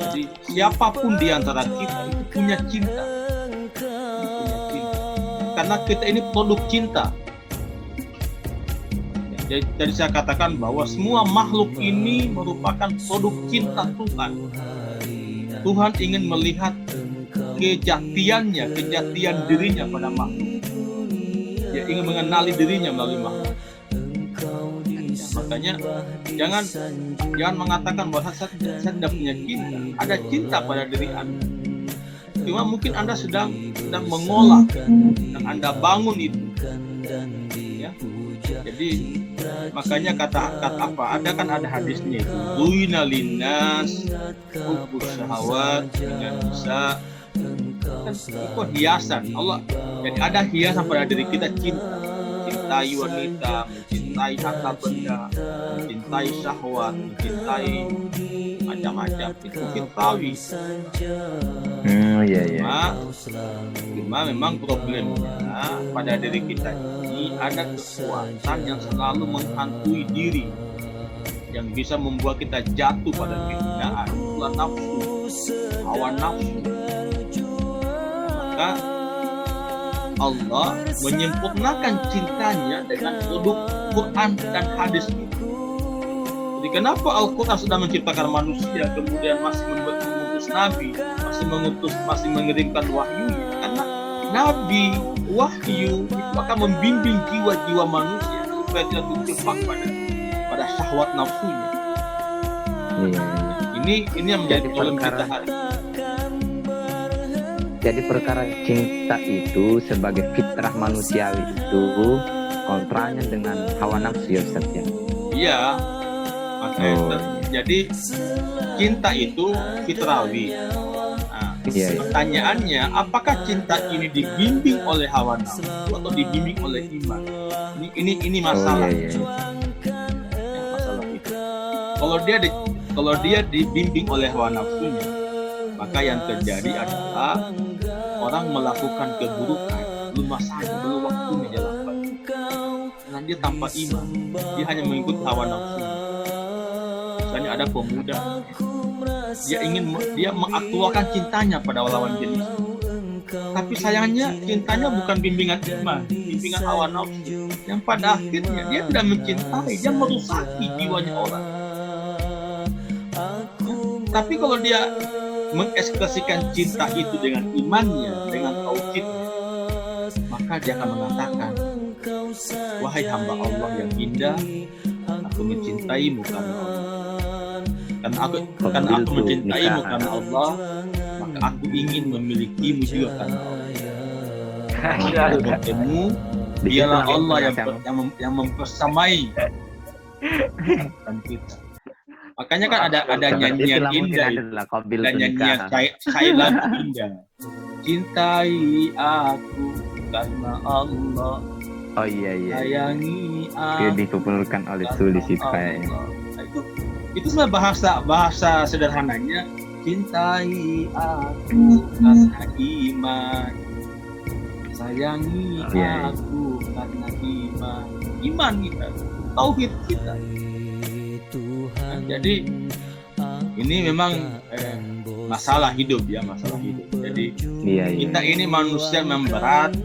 Jadi siapapun di antara kita itu punya cinta. Karena kita ini produk cinta. Jadi saya katakan bahwa semua makhluk ini merupakan produk cinta Tuhan. Tuhan ingin melihat kejatian dirinya pada makhluk. Dia ingin mengenali dirinya melalui makhluk. Makanya jangan mengatakan bahwa saya tidak punya cinta. Ada cinta pada diri Anda. Cuma mungkin Anda sedang mengolah dan Anda bangun itu. Ya. Jadi makanya kata apa? Ada hadisnya itu. Luina linnas hubbus syahawat dengan bisa itu hiasan Allah. Jadi ada hiasan pada diri kita, cintai wanita, mencintai harta benda, mencintai syahwat, mencintai macam-macam. Itu fitrawi. Iya. Cuma memang problemnya pada diri kita ini ada kekuatan yang selalu menghantui diri, yang bisa membuat kita jatuh pada kehinaan, nafsu, hawa nafsu. Maka Allah menyempurnakan cintanya dengan produk Quran dan hadis itu. Jadi kenapa Al-Quran sudah menciptakan manusia kemudian masih mengutus Nabi, masih mengirimkan wahyu? Karena Nabi wahyu itu akan membimbing jiwa-jiwa manusia supaya tidak terjebak pada syahwat nafsunya. Iya. Ini yang menjadi Jadi problem kita perkara- hari ini. Jadi perkara cinta itu sebagai fitrah manusiawi itu kontranya dengan hawa nafsu ya Ustaz ya. Iya. Makanya jadi cinta itu fitrawi. Nah, Iya, iya. pertanyaannya, apakah cinta ini dibimbing oleh hawa nafsu atau dibimbing oleh iman? Ini masalah. Iya, iya. Masalah itu. Kalau dia dibimbing oleh hawa nafsunya, maka yang terjadi adalah orang melakukan keburukan belum masanya, belum waktunya jalan. Karena dia tanpa iman, dia hanya mengikut hawa nafsu. Misalnya ada pemuda, dia mengaktualkan cintanya pada lawan jenis. Tapi sayangnya cintanya bukan bimbingan iman, bimbingan hawa nafsu. Yang pada akhirnya dia tidak mencintai, dia merusaki jiwanya orang. Tapi kalau dia mengekspresikan cinta itu dengan imannya, dengan tauhidnya, maka dia akan mengatakan, wahai hamba Allah yang indah, aku mencintaimu karena Allah. Karena aku mencintaimu karena Allah, maka aku ingin memilikimu juga karena Allah. Aku bertemu, dialah Allah yang mempersamai dan kita. Makanya kan ada nyanyian indah, ada nyanyian Thailand indah. Cintai aku karena Allah. Oh iya. Sayangi aku. Dikumpulkan oleh tulis itu kayaknya. Itu sebenarnya bahasa sederhananya, cintai aku karena iman. Sayangi aku karena iman. Iman kita, tauhid kita. Nah, jadi ini memang masalah hidup ya, masalah hidup. Jadi kita ini manusia yang berat,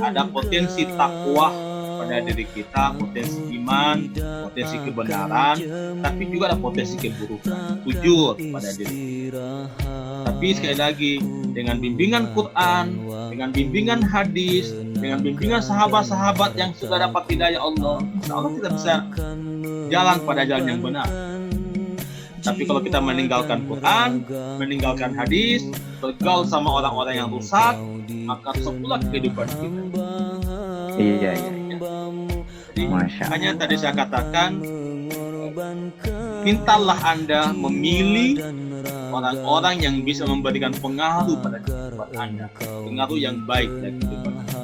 ada potensi takwa pada diri kita, potensi iman, potensi kebenaran, tapi juga ada potensi keburukan, jujur pada diri. Tapi sekali lagi, dengan bimbingan Quran, dengan bimbingan hadis, dengan bimbingan sahabat-sahabat yang sudah dapat hidayah Allah, insya Allah kita bisa jalan pada jalan yang benar. Tapi kalau kita meninggalkan Quran, meninggalkan hadis, bergaul sama orang-orang yang rusak, maka rusaklah kehidupan kita. Iya. Jadi, makanya tadi saya katakan, mintalah Anda memilih orang-orang yang bisa memberikan pengaruh pada kehidupan Anda, pengaruh yang baik dari kehidupan Anda.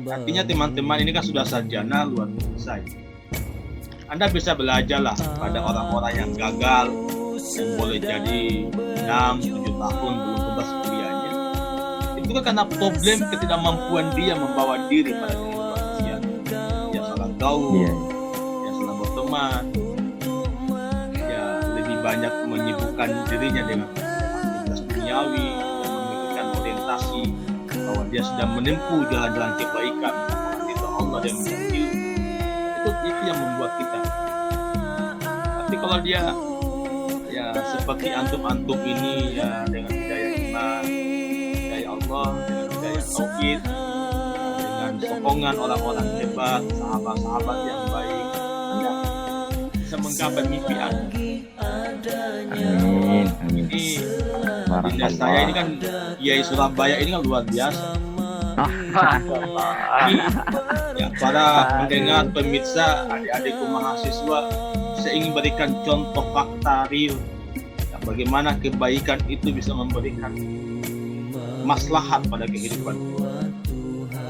Artinya teman-teman ini kan sudah sarjana luar biasa. Anda bisa belajarlah pada orang-orang yang gagal, yang boleh jadi 6-7 tahun belum tuntas kuliahnya. Itu kan karena problem ketidakmampuan dia membawa diri pada kehidupan dia. Dia salah gaul, dia salah berteman, dia lebih banyak menyibukkan dirinya dengan aktivitas duniawi, dan memikirkan orientasi bahwa dia sedang menempuh jalan-jalan kebaikan, itu Allah dan menjadi itu yang membuat kita. Tapi kalau dia ya seperti antum-antum ini ya, dengan hidayah iman, hidayah Allah, dengan hidayah tauhid, dengan sokongan orang-orang hebat, sahabat-sahabat yang baik, Anda bisa menggapai mimpi Anda. Amin. Ini dinda saya ini kan Kiai Surabaya ini kan luar biasa. Ini, ya, para pendengar, pemirsa, adik-adikku mahasiswa, saya ingin berikan contoh fakta real ya, bagaimana kebaikan itu bisa memberikan maslahat pada kehidupan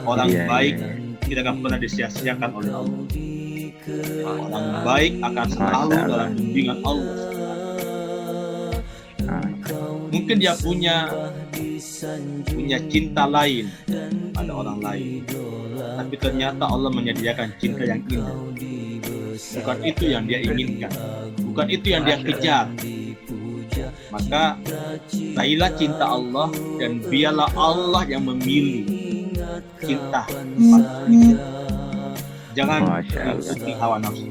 orang baik. Tidak akan pernah disia-siakan oleh Allah. Orang baik akan selalu dalam bimbingan Allah. Mungkin dia punya cinta lain pada orang lain, tapi ternyata Allah menyediakan cinta yang indah. Bukan itu yang dia inginkan, bukan itu yang dia kejar. Maka raihlah cinta Allah dan biarlah Allah yang memilih cinta. Jangan mengikuti hawa nafsu.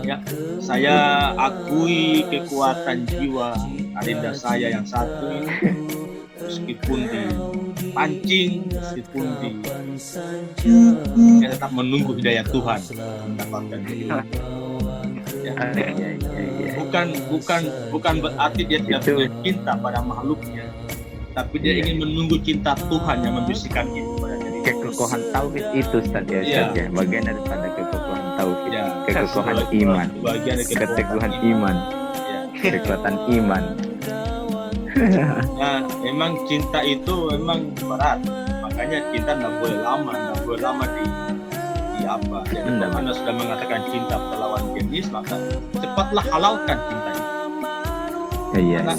Ya, saya akui kekuatan jiwa adinda saya yang satu ini, meskipun dipancing, meskipun saya tetap menunggu hidayah Tuhan mendapatkan itu. Ya. Iya. Bukan berarti dia tidak Itu. punya cinta pada makhluknya, tapi dia Iya. ingin menunggu cinta Tuhan yang membisikkan itu pada diri. Kekokohan tauhid itu Ustaz ya, Iya. Ustaz ya. Bagian daripada kekokohan tauhid, Ya, kekokohan sebagai- iman, bagian dari keteguhan iman, Ya. kekuatan iman. Nah, memang cinta itu memang berat. Makanya cinta tidak boleh lama di apa. Jadi Benar. kalau Anda sudah mengatakan cinta pada lawan jenis, maka cepatlah halalkan cinta itu. Iya. Karena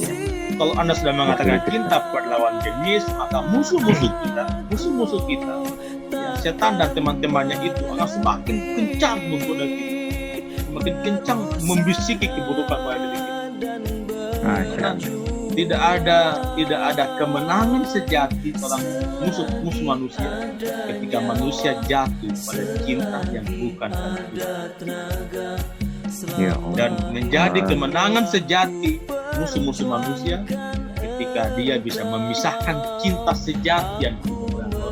kalau Anda sudah mengatakan Betul. cinta pada lawan jenis, maka musuh-musuh kita, ya, setan dan teman-temannya itu akan semakin kencang menggoda kita, semakin kencang membisiki keburukan pada diri kita. Masya Allah. Tidak ada kemenangan sejati seorang musuh manusia ketika manusia jatuh pada cinta yang bukan karena Tuhan. Ya Allah. Dan menjadi kemenangan sejati musuh manusia ketika dia bisa memisahkan cinta sejati yang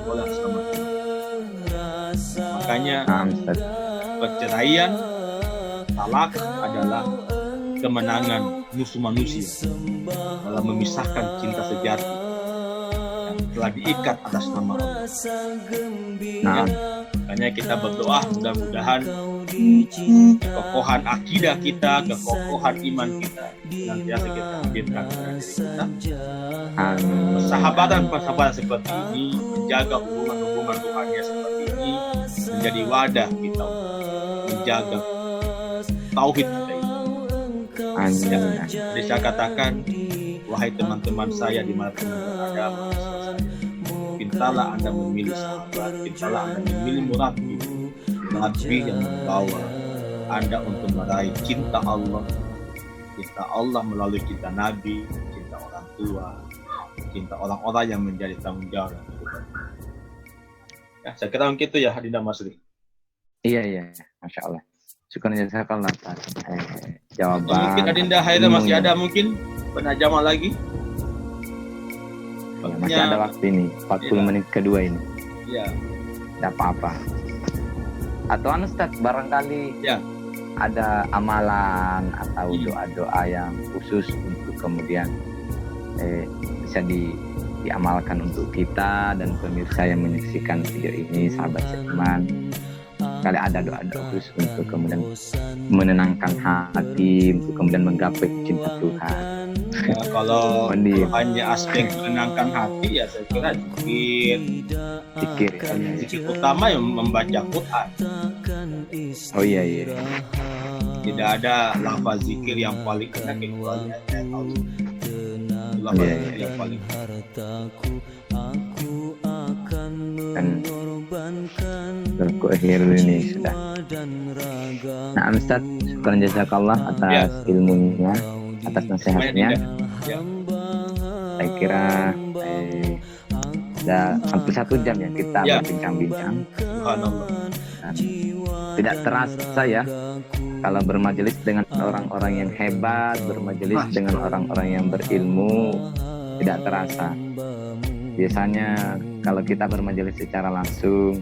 oleh sama Tuhan. Makanya Ustaz. perceraian, talak adalah kemenangan musuh manusia dalam memisahkan cinta sejati yang telah diikat atas nama Allah. Nah, Makanya kita berdoa mudah-mudahan kekokohan akidah kita, kekokohan iman kita senantiasa kita hadirkan pada diri kita. amin. Persahabatan seperti ini, menjaga hubungan rohani seperti ini menjadi wadah kita untuk menjaga tauhid kita ini. Amin. Jadi saya katakan, wahai teman-teman saya dimanapun Anda berada, mahasiswa saya, pintalah Anda memilih sahabat, pintalah Anda memilih murabbi yang membawa Anda untuk meraih cinta Allah melalui cinta Nabi, cinta orang tua, cinta orang-orang yang menjadi tanggung jawab. Ya, saya kira begitu ya, Adinda Masri. Iya. Masya Allah. Syukur jazakallah atas jawaban. Mungkin Adinda Haira masih ada mungkin penajaman lagi? Ya, masih ada waktu ini, 40 menit kedua ini. Ya. Tidak apa-apa. Atau Ustaz, barangkali Ya. ada amalan atau doa-doa yang khusus untuk kemudian bisa diamalkan untuk kita dan pemirsa yang menyaksikan video ini, sahabat seiman. Kali ada doa-doa khusus untuk kemudian menenangkan hati, untuk kemudian menggapai cinta Tuhan. Ya, kalau Mandi. hanya aspek menenangkan hati, ya saya kira Zikir. zikir utama yang membaca Quran. Oh iya. Tidak ada lafaz zikir yang paling enak kecuali ayat Allah. Lafaz Iya. zikir yang paling Dan berakhir ini sudah. Nah, Ustaz, syukur jazakallah atas ilmunya, atas nasihatnya. Ya. Saya kira sudah hampir 1 jam ya kita Ya. berbincang-bincang. Subhanallah. Dan tidak terasa ya kalau bermajelis dengan orang-orang yang hebat, bermajelis dengan orang-orang yang berilmu, tidak terasa. Biasanya kalau kita bermajelis secara langsung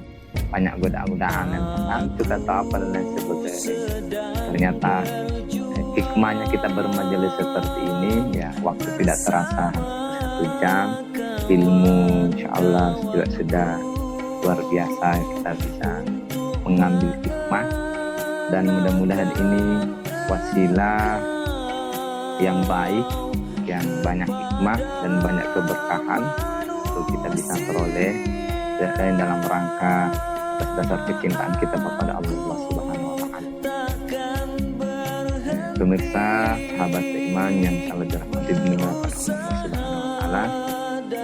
banyak godaan-godaan yang mengantuk atau apa dan lain sebagainya. Ternyata hikmahnya kita bermajelis seperti ini, ya waktu tidak terasa, 1 jam, ilmu insyaAllah juga sudah luar biasa, kita bisa mengambil hikmah, dan mudah-mudahan ini wasilah yang baik, yang banyak hikmah dan banyak keberkahan untuk kita bisa peroleh dalam rangka atas dasar kecintaan kita kepada Allah Subhanahu wa Ta'ala. Pemirsa, sahabat seiman yang selalu dirahmati Allah Subhanahu wa Ta'ala,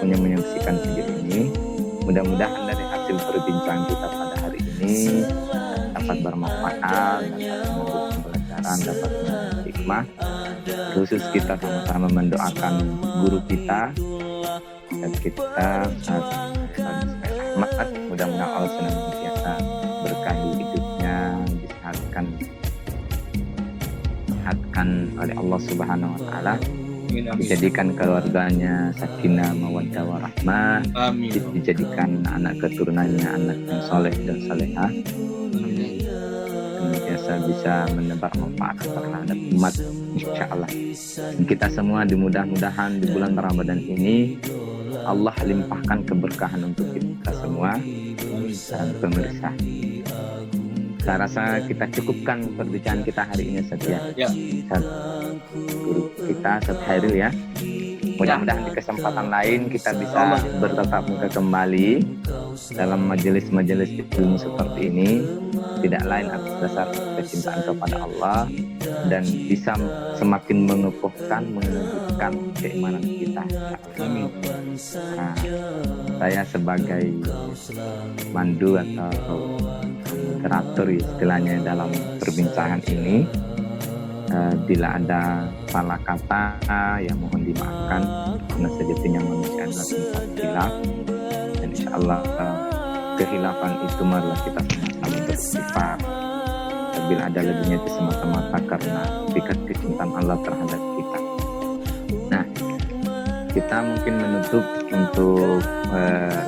yang menyaksikan video ini, mudah-mudahan dari hasil perbincangan kita pada hari ini dapat bermanfaat, dapat mengambil pembelajaran, dapat mengambil hikmah. Khusus kita sama-sama mendoakan guru kita dan kita Ahmad, mudah-mudahan Allah senantiasa berkahi hidupnya, disehatkan oleh Allah Subhanahu wa Ta'ala, dijadikan keluarganya sakinah mawaddah warahmah, Amin. dijadikan anak keturunannya anak yang soleh dan salehah, senantiasa bisa menebar manfaat terhadap umat, insya Allah. Dan kita semua mudah-mudahan di bulan Ramadan ini Allah limpahkan keberkahan untuk kita semua dan pemirsa. Saya rasa kita cukupkan perbincangan kita hari ini saja. Ya. Guru kita Ustaz Hairil ya. Mudah-mudahan di kesempatan lain kita bisa bertatap muka kembali dalam majelis-majelis ilmu seperti ini, tidak lain atas dasar kecintaan kepada Allah dan bisa semakin mengukuhkan, menunjukkan keimanan kita. Amin. Nah, saya sebagai mandu atau moderator istilahnya dalam perbincangan ini, bila ada salah kata ya mohon dimaafkan, karena sejatinya manusia adalah tempat khilaf, dan insya Allah kehilafan itu marilah kita sama-sama beristighfar. Bila ada lebihnya itu semata-mata karena tingkat kecintaan Allah terhadap kita. Nah, kita mungkin menutup untuk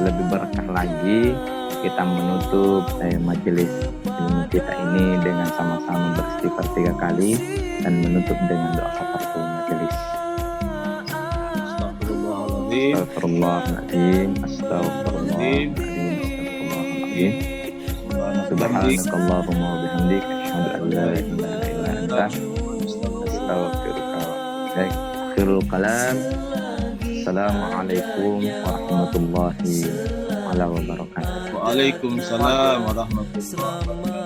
lebih berkah lagi, kita menutup majelis ilmu kita ini dengan sama-sama beristighfar 3 kali dan menutup dengan doa kafaratul majelis. Astagfirullahaladzim, astagfirullahaladzim, astagfirullahaladzim. Subhanakallahumma wa bihamdik, asyhadu an la ilaha illa anta, astaghfiruka wa akhirul kalam. Assalamualaikum warahmatullahi wabarakatuh. Waalaikumsalam warahmatullahi wabarakatuh.